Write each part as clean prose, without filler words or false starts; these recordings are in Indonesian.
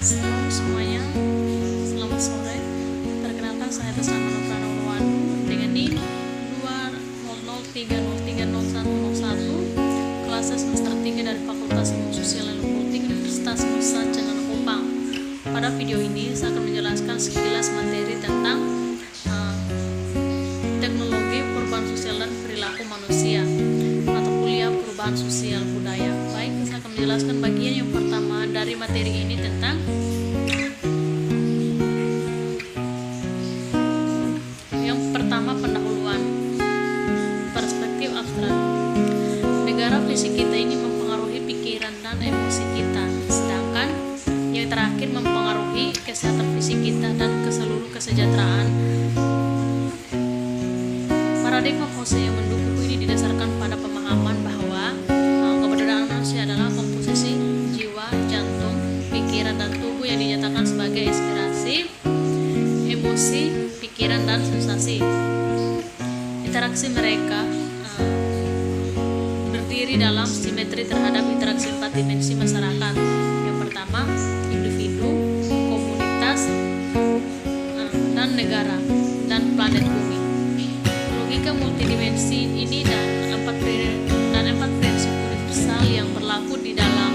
Shalom semuanya, selamat sore. Perkenalkan saya Tasama Noprano Luwanu dengan NIM 20030300101 kelas semester 3 dari Fakultas Ilmu Sosial dan Politik Universitas Nusa Tenggara Kupang. Pada video ini saya akan menjelaskan sekilas materi tentang teknologi perubahan sosial dan perilaku manusia atau kuliah perubahan sosial budaya. Baik, saya akan menjelaskan bagian yang pertama dari materi ini tentang yang pertama, pendahuluan. Perspektif abstrak. Negara fisik kita ini mempengaruhi pikiran dan emosi kita, sedangkan yang terakhir mempengaruhi kesehatan fisik kita dan keseluruh kesejahteraan. Paradigma Fose yang mendukung ini didasarkan pada pemahaman bahwa keberadaan manusia adalah komposisi jiwa, jantung, pikiran, dan tubuh yang dinyatakan sebagai inspirasi, emosi, pikiran, dan sensasi. Interaksi mereka berdiri dalam simetri terhadap interaksi 4 dimensi masyarakat. Yang pertama, individu, komunitas, dan negara, dan planet bumi. Logika multidimensi ini dan empat prinsip universal yang berlaku di dalam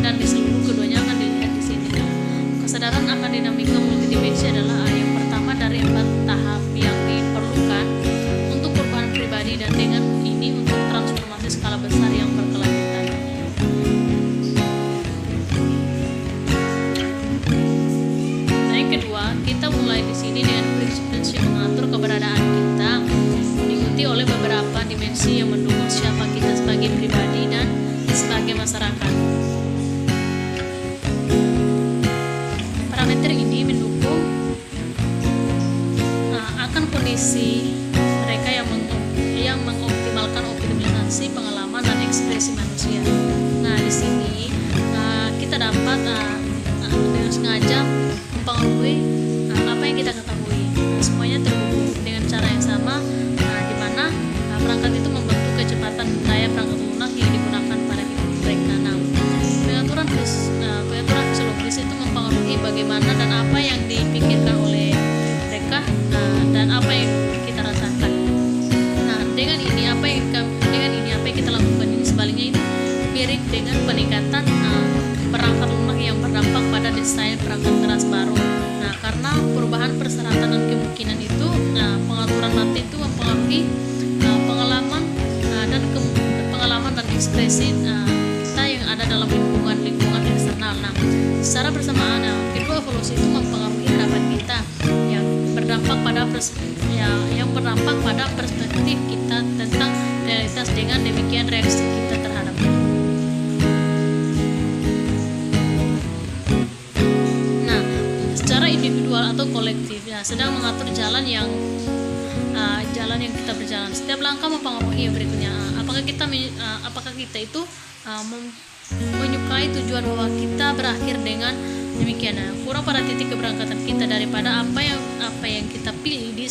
dan di seluruh keduanya akan dilihat di sini. Kesadaran akan dinamika multidimensi adalah yang pertama dari 4 tahap yang diperlukan untuk perubahan pribadi, dan dengan ini untuk transformasi skala besar yang berkelanjutan. Nah, yang kedua, kita mulai di sini dengan prinsip-prinsip mengatur keberadaan kita, diikuti oleh beberapa dimensi yang mendukung siapa kita sebagai pribadi dan sebagai masyarakat. Parameter ini mendukung akan kondisi mereka yang mengoptimalkan optimalisasi pengalaman dan ekspresi manusia. Nah, di sini kita dapat dengan sengaja mempengaruhi apa yang kita ketahui. Semuanya terhubung dengan cara yang sama, di mana perangkat itu membentuk kecepatan daya perangkat lunak yang digunakan pada hidup mereka. Nah, pengaturan fisiologis itu mempengaruhi bagaimana dan apa yang dipikirkan oleh mereka dan apa yang kita rasakan. Nah, dengan ini apa yang kita lakukan ini sebaliknya itu mirip dengan peningkatan perangkat lunak yang berdampak pada desain perangkat keras baru. Nah, karena perubahan persyaratan dan kemungkinan itu, pengaturan mati itu mempengaruhi pengalaman dan ekspresi kita yang ada dalam lingkungan eksternal. Nah, secara bersamaan kedua evolusi itu mempengaruhi harapan kita yang berdampak pada perspektif kita tentang realitas. Dengan demikian reaksi kita terhadapnya. Nah, secara individual atau kolektif sedang mengatur jalan yang kita berjalan. Setiap langkah mempengaruhi yang berikutnya. Apakah kita itu menyukai tujuan bahwa kita berakhir dengan demikian, kurang pada titik keberangkatan kita daripada apa yang kita pilih di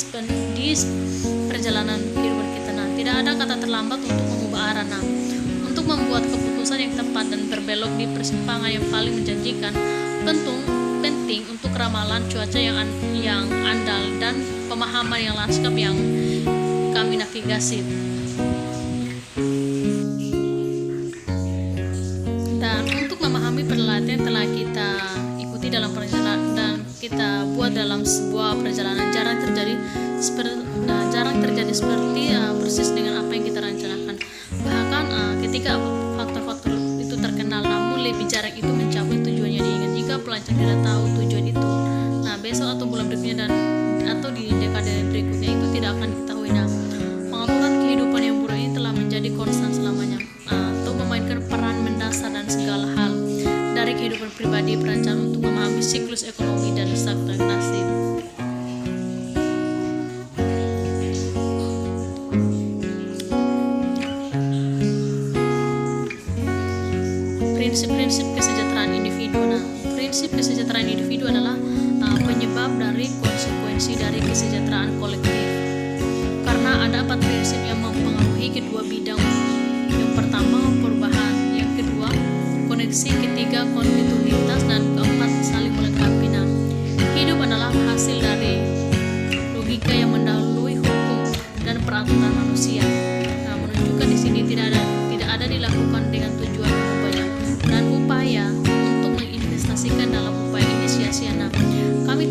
perjalanan kehidupan kita. Nah, tidak ada kata terlambat untuk mengubah arah. Nah, untuk membuat keputusan yang tepat dan berbelok di persimpangan yang paling menjanjikan, penting untuk ramalan cuaca yang andal dan pemahaman yang lanskap yang kami navigasi. Dan untuk memahami peralatan yang telah kita ikuti dalam perjalanan dan kita buat dalam sebuah perjalanan, jarang terjadi seperti persis dengan apa yang kita rencanakan. Bahkan ketika faktor-faktor itu terkenal, namun lebih jarang itu mencapai tujuannya diingat. Jika pelancong tidak tahu tujuan itu, nah besok atau bulan berikutnya atau di dekade berikutnya itu tidak akan diketahui. Nah, pengaturan kehidupan yang buruk ini telah menjadi konstan selamanya, atau memainkan peran mendasar dan segala hal dari kehidupan pribadi, perencanaan untuk memahami siklus ekonomi dan stagnasi. Prinsip kesejahteraan individu. Nah, prinsip kesejahteraan individu adalah penyebab dari konsekuensi dari kesejahteraan kolektif. Karena ada 4 prinsip yang mempengaruhi kedua bidang. Yang pertama, perubahan. Yang kedua, koneksi. Ketiga, kontinuitas. Dan keempat, saling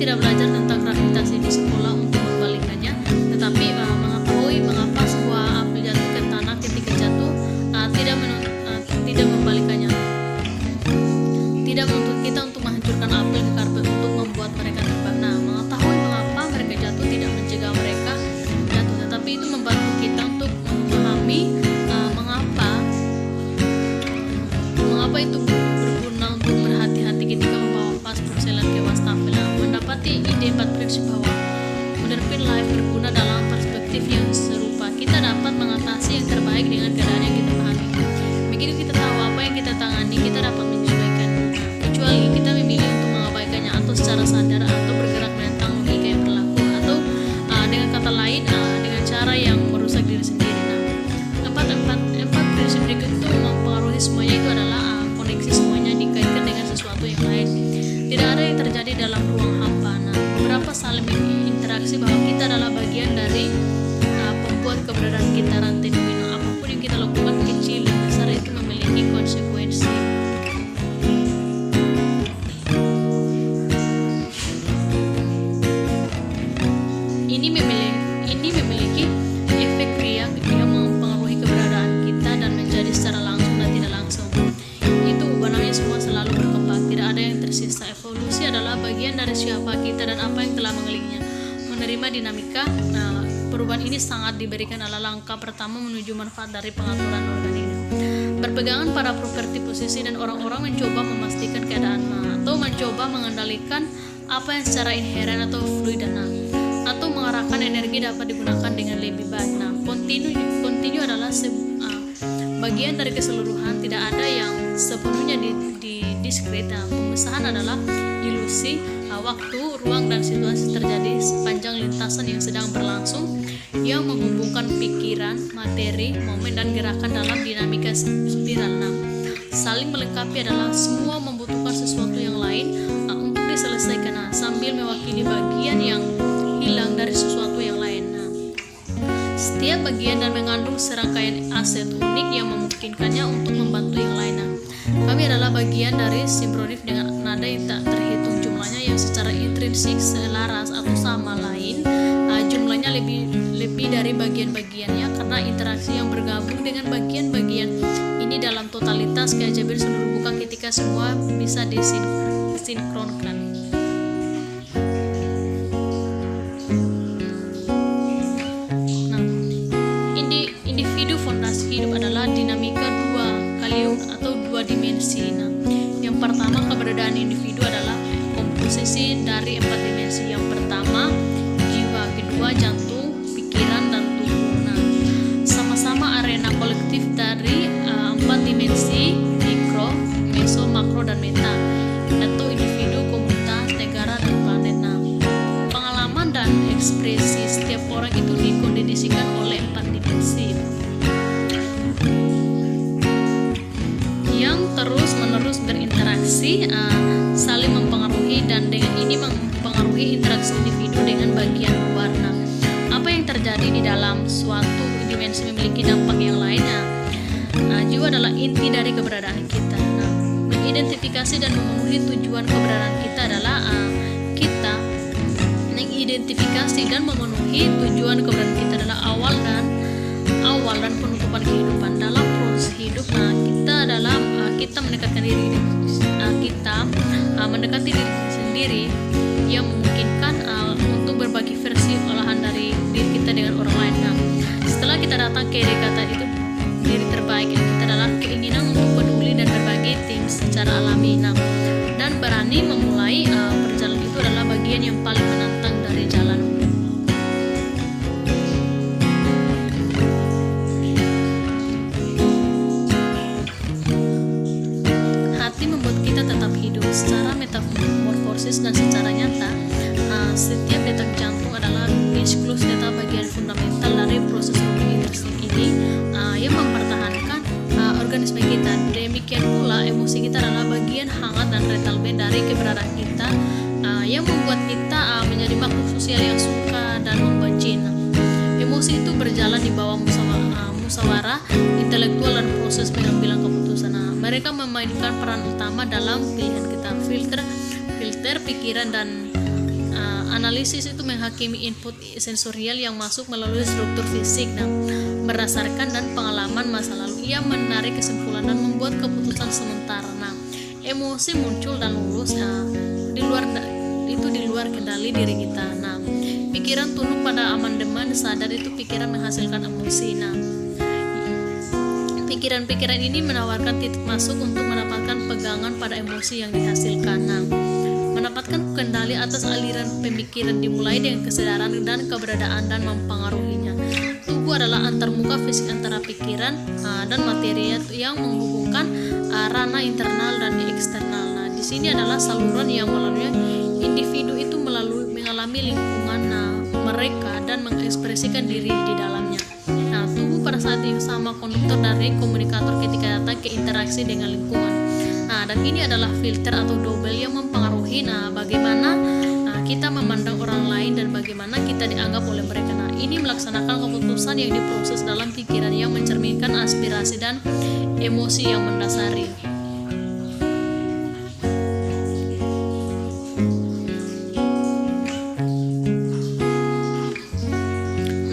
tidak belajar tentang gravitasi di sekolah untuk membalikannya, tetapi mengetahui mengapa sebuah apel jatuh ke tanah ketika jatuh tidak membalikannya. Tidak menuntut kita untuk menghancurkan apel ke karpet untuk membuat mereka terbang. Nah, mengetahui mengapa mereka jatuh tidak mencegah mereka jatuh, tetapi itu membantu kita untuk memahami mengapa itu berguna untuk berhati-hati ketika membawa vas porselen ke wastafel. Mendapati ide 4 prinsip bahwa modern life berguna dalam perspektif yang serupa. Kita dapat mengatasi yang terbaik dengan keadaan yang kita pahami. Begitu kita tahu apa yang kita tangani, kita dapat menyesuaikan. Kecuali kita memilih untuk mengabaikannya atau secara sadar atau bergerak menentang logika yang berlaku, atau dengan kata lain dengan cara yang merusak diri sendiri. Empat prinsip berikut itu mempengaruhi semuanya. Itu adalah koneksi, semuanya dikaitkan dengan sesuatu yang lain. Tidak ada yang terjadi dalam ruang hampa. Beberapa saling interaksi bahwa kita adalah bagian dari pembuat keberadaan kita, rantai domino. Apapun yang kita lakukan, kecil dan besar, itu memiliki konsekuensi. Ini memiliki efek ria yang mempengaruhi keberadaan kita dan menjadi secara langsung dan tidak langsung. Itu ubahnya semua selalu berkembang, tidak ada yang tersisa. Evolusi adalah bagian dari siapa kita dan apa yang telah mengelilingnya. Menerima dinamika perubahan ini sangat diberikan adalah langkah pertama menuju manfaat dari pengaturan organ ini. Berpegangan pada properti posisi dan orang-orang mencoba memastikan keadaan atau mencoba mengendalikan apa yang secara inheren atau fluid atau mengarahkan energi dapat digunakan dengan lebih baik. Kontinu adalah bagian dari keseluruhan, tidak ada yang sepenuhnya di diskret. Pemisahan adalah ilusi. Waktu, ruang, dan situasi terjadi sepanjang lintasan yang sedang berlangsung yang menghubungkan pikiran, materi, momen, dan gerakan dalam dinamika spiral. Saling melengkapi adalah semua membutuhkan sesuatu yang lain untuk diselesaikan sambil mewakili bagian yang hilang dari sesuatu yang lain. Setiap bagian dan mengandung serangkaian aset unik yang memungkinkannya untuk membantu yang lain. Kami adalah bagian dari sinkronis dengan nada yang tak terhitung jumlahnya, yang secara intrinsik selaras atau sama lain. Jumlahnya lebih dari bagian-bagiannya karena interaksi yang bergabung dengan bagian-bagian ini dalam totalitas keajaiban seluruh buka ketika semua bisa disinkronkan. Individu fondasi hidup adalah dinamika dua kalium atau dua dimensi. Yang pertama, keberadaan individu adalah komposisi dari 4 dimensi. Yang pertama, jiwa, kedua, jantung, pikiran, dan tubuh. Sama-sama arena kolektif dari 4 dimensi: mikro, meso, makro, dan meta, atau individu, komunitas, negara, dan planet. Pengalaman dan ekspresi setiap orang itu dikondisikan oleh 4 dimensi yang terus-menerus berinteraksi, saling mempengaruhi, dan dengan ini mempengaruhi interaksi individu dengan bagian luar. Apa yang terjadi di dalam suatu dimensi memiliki dampak yang lain. Jiwa adalah inti dari keberadaan kita. Mengidentifikasi dan memenuhi tujuan keberadaan kita adalah kita mengidentifikasi dan memenuhi tujuan keberadaan kita adalah awal dan penutupan kehidupan. Dalam proses hidup kita mendekatkan diri kita mendekati diri sendiri yang memungkinkan untuk berbagi versi olahan dari diri kita dengan orang lain. Setelah kita datang ke dekatan itu, diri terbaik kita adalah keinginan untuk peduli dan berbagi tim secara alami. Dan berani memulai perjalanan itu adalah bagian yang paling menantang dari jalan. Secara metamorfosis dan secara nyata, setiap detak jantung adalah siklus data bagian fundamental dari proses intrinsic ini yang mempertahankan organisme kita. Demikian pula emosi kita adalah bagian hangat dan retalben dari keberadaan kita yang membuat kita menjadi makhluk sosial yang suka dan membenci. Emosi itu berjalan di bawah musyawarah intelektual dan proses pengambilan keputusan. Mereka memainkan peran utama dalam pilihan kita, filter pikiran dan analisis itu menghakimi input sensorial yang masuk melalui struktur fisik. Nah, berdasarkan dan pengalaman masa lalu, ia menarik kesimpulan dan membuat keputusan sementara. Nah, emosi muncul dan lulus di luar kendali diri kita. Nah, pikiran tunduk pada amandemen sadar itu pikiran menghasilkan emosi. Nah, pikiran-pikiran ini menawarkan titik masuk untuk mendapatkan pegangan pada emosi yang dihasilkan. Nah, mendapatkan kendali atas aliran pemikiran dimulai dengan kesadaran dan keberadaan dan mempengaruhinya. Tubuh adalah antarmuka fisik antara pikiran dan materi yang menghubungkan ranah internal dan eksternal. Nah, di sini adalah saluran yang melalui individu itu mengalami lingkungan mereka dan mengekspresikan diri di dalamnya. Nah, tubuh pada saat yang sama konduktor dari komunikator ketika datang ke interaksi dengan lingkungan. Nah, dan ini adalah filter atau double yang mempengaruhi bagaimana kita memandang orang lain dan bagaimana kita dianggap oleh mereka. Nah, ini melaksanakan keputusan yang diproses dalam pikiran yang mencerminkan aspirasi dan emosi yang mendasari.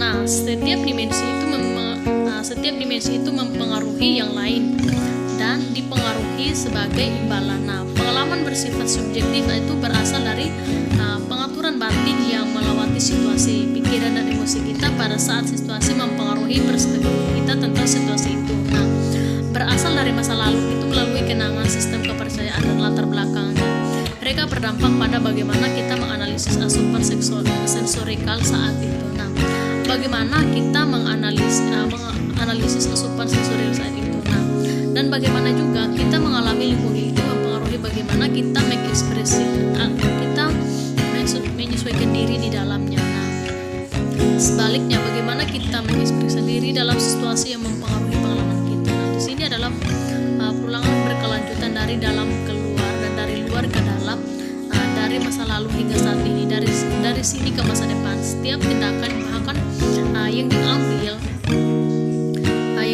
Nah, setiap dimensi itu mempengaruhi yang lain dan dipengaruhi sebagai imbalan. Nah, pengalaman bersifat subjektif itu berasal dari pengaturan batin yang melewati situasi, pikiran dan emosi kita pada saat situasi mempengaruhi perspektif kita tentang situasi itu. Nah, berasal dari masa lalu itu melalui kenangan, sistem kepercayaan dan latar belakangnya. Mereka berdampak pada bagaimana kita menganalisis asupan sensorikal saat itu. Nah, bagaimana kita menganalisis asupan sensorikal saat itu. Nah, dan bagaimana juga kita mengalami lingkungan itu mempengaruhi bagaimana kita kita menyesuaikan diri di dalamnya. Nah, sebaliknya bagaimana kita mengekspresikan diri dalam situasi yang mempengaruhi pengalaman kita. Nah, di sini adalah perulangan berkelanjutan dari dalam ke luar dan dari luar ke dalam, dari masa lalu hingga saat ini, dari sini ke masa depan. Setiap tindakan bahkan yang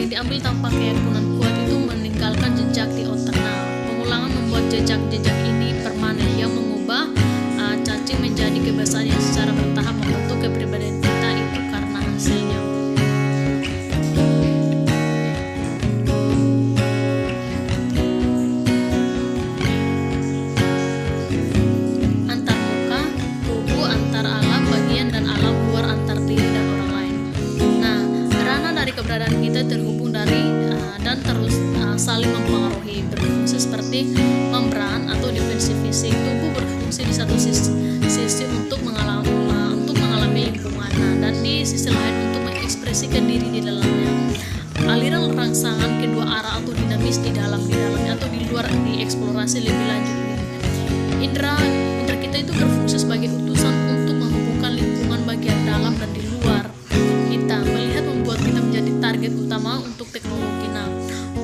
diambil tanpa keyakinan kuat itu meninggalkan jejak di otak. Nah, pengulangan membuat jejak-jejak ini permanen yang mengubah cacing menjadi kebiasaan yang secara bertahap membentuk kepribadian kita itu karena hasilnya. Antar muka, tubuh, antar alam bagian dan alam luar, antar diri dan orang lain. Nah, ranah dari keberadaan kita terhubung dan terus saling mempengaruhi, berfungsi seperti membran atau defensi fisik. Tubuh berfungsi di satu sisi untuk mengalami lingkungan, dan di sisi lain untuk mengekspresikan diri di dalamnya. Aliran rangsangan kedua arah atau dinamis di dalamnya atau di luar dieksplorasi lebih lanjut. Indra kita itu berfungsi sebagai utusan untuk menghubungkan lingkungan bagian dalam dan di luar kita. Melihat membuat kita menjadi target utama untuk teknologi. Nah,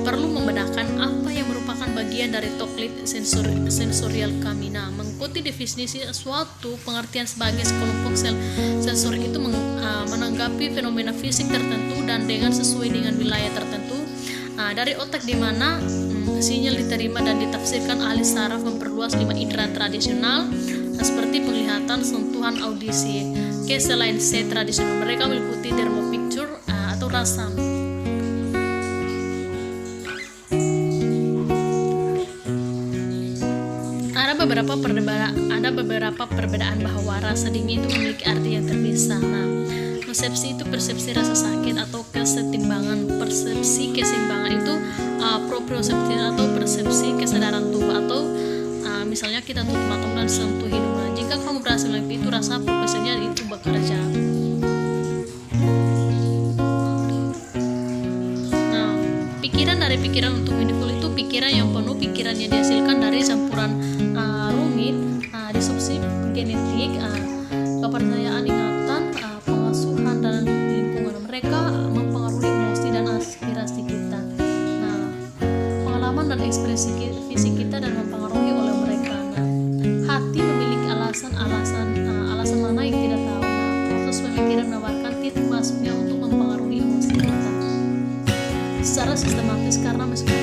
perlu membedakan apa yang merupakan bagian dari toklit sensorial kami. Nah, mengikuti definisi suatu pengertian sebagai sekelompok sel sensori itu menanggapi fenomena fisik tertentu dan dengan sesuai dengan wilayah tertentu dari otak di mana sinyal diterima dan ditafsirkan. Ahli saraf memperluas 5 indera tradisional seperti penglihatan, sentuhan, audisi. Selain C tradisional, mereka meliputi thermopicture atau rasa. Ada beberapa perbedaan bahwa rasa dingin itu memiliki arti yang terpisah. Nah, persepsi itu persepsi rasa sakit atau kesetimbangan. Persepsi keseimbangan itu proprioception atau persepsi kesadaran tubuh atau misalnya kita tutup mata dan sentuh hidung. Nah, jika kamu berhasil melihat itu rasa profesinya itu bekerja. Nah, pikiran dari pikiran untuk individu itu pikiran yang penuh, pikiran yang dihasilkan dari campuran rumit, disrupsi genetik, kepercayaan, ingatan, pengasuhan dan lingkungan. Mereka mempengaruhi emosi dan aspirasi kita. Nah, pengalaman dan ekspresi fisik kita dan mempengaruhi oleh mereka. Nah, hati memiliki alasan mana yang tidak tahu. Nah, proses pemikiran menawarkan titik masuknya untuk mempengaruhi emosi kita secara sistematis karena meskipun